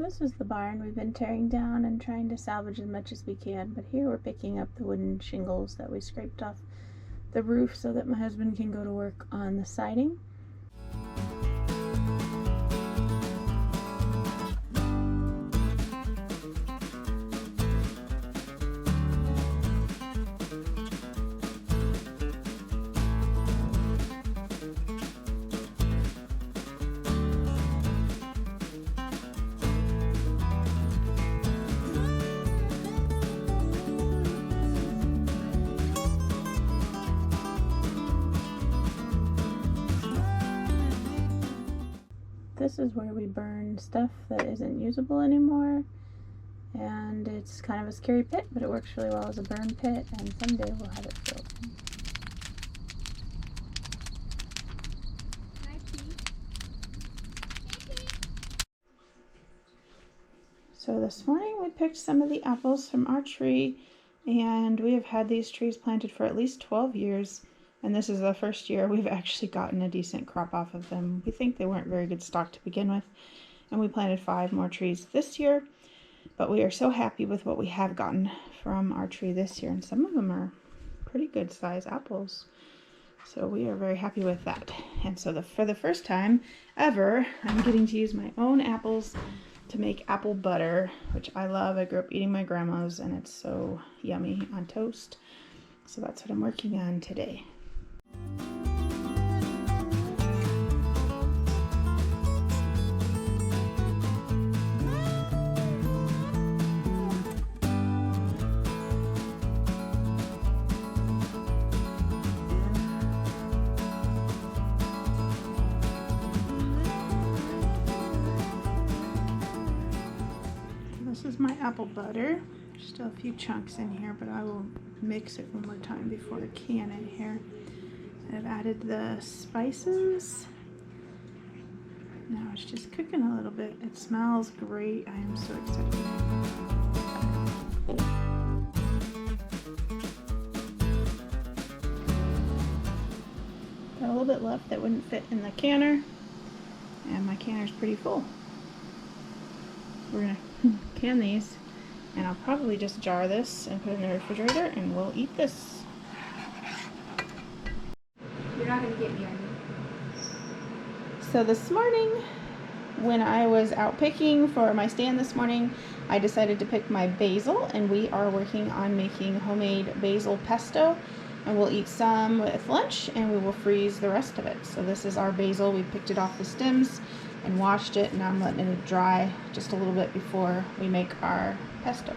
this is the barn we've been tearing down and trying to salvage as much as we can, but here we're picking up the wooden shingles that we scraped off the roof so that my husband can go to work on the siding. This is where we burn stuff that isn't usable anymore, and it's kind of a scary pit, but it works really well as a burn pit, and someday we'll have it filled. So this morning we picked some of the apples from our tree, and we have had these trees planted for at least 12 years. And this is the first year we've actually gotten a decent crop off of them. We think they weren't very good stock to begin with, and we planted 5 more trees this year. But we are so happy with what we have gotten from our tree this year, and some of them are pretty good size apples. So we are very happy with that. And so for the first time ever, I'm getting to use my own apples to make apple butter, which I love. I grew up eating my grandma's, and it's so yummy on toast. So that's what I'm working on today. This is my apple butter. There's still a few chunks in here, but I will mix it one more time before I can in here. I've added the spices. Now it's just cooking a little bit. It smells great. I am so excited. Got a little bit left that wouldn't fit in the canner, and my canner's pretty full. We're gonna can these, and I'll probably just jar this and put it in the refrigerator, and we'll eat this. You're not gonna get me, are you? So this morning, when I was out picking for my stand this morning, I decided to pick my basil, and we are working on making homemade basil pesto, and we'll eat some with lunch, and we will freeze the rest of it. So this is our basil. We picked it off the stems and washed it, and I'm letting it dry just a little bit before we make our pesto.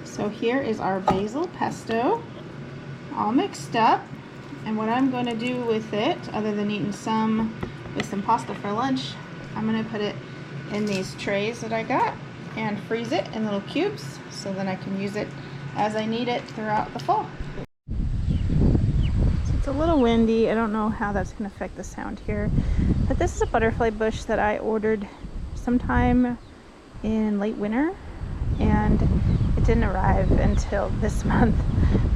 So here is our basil pesto all mixed up, and what I'm going to do with it, other than eating some with some pasta for lunch, I'm going to put it in these trays that I got and freeze it in little cubes so then I can use it as I need it throughout the fall. So it's a little windy. I don't know how that's going to affect the sound here, but this is a butterfly bush that I ordered sometime in late winter, and it didn't arrive until this month,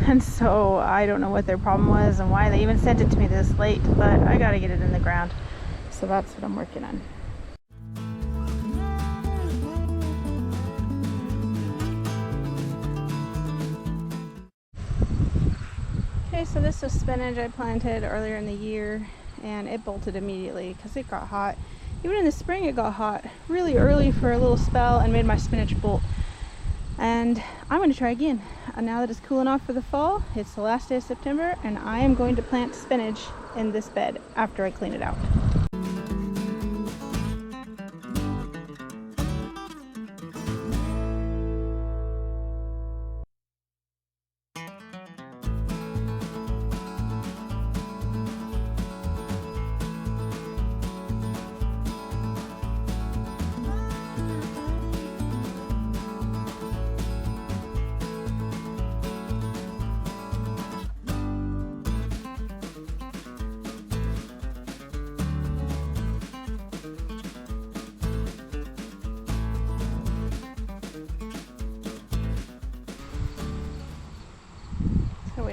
and so I don't know what their problem was and why they even sent it to me this late, but I gotta get it in the ground, so that's what I'm working on. Okay, so this is spinach I planted earlier in the year, and it bolted immediately because it got hot. Even in the spring it got hot really early for a little spell and made my spinach bolt. And I'm going to try again. Now that it's cooling off for the fall, it's the last day of September, and I am going to plant spinach in this bed after I clean it out.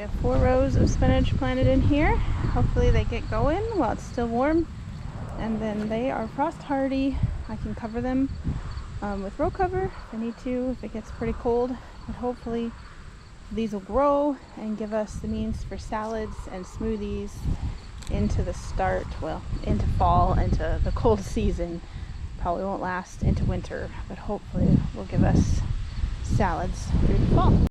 we have 4 rows of spinach planted in here. Hopefully they get going while it's still warm, and then they are frost hardy. I can cover them with row cover if I need to, if it gets pretty cold, but hopefully these will grow and give us the means for salads and smoothies into the start, well, into fall, into the cold season. Probably won't last into winter, but hopefully will give us salads through the fall.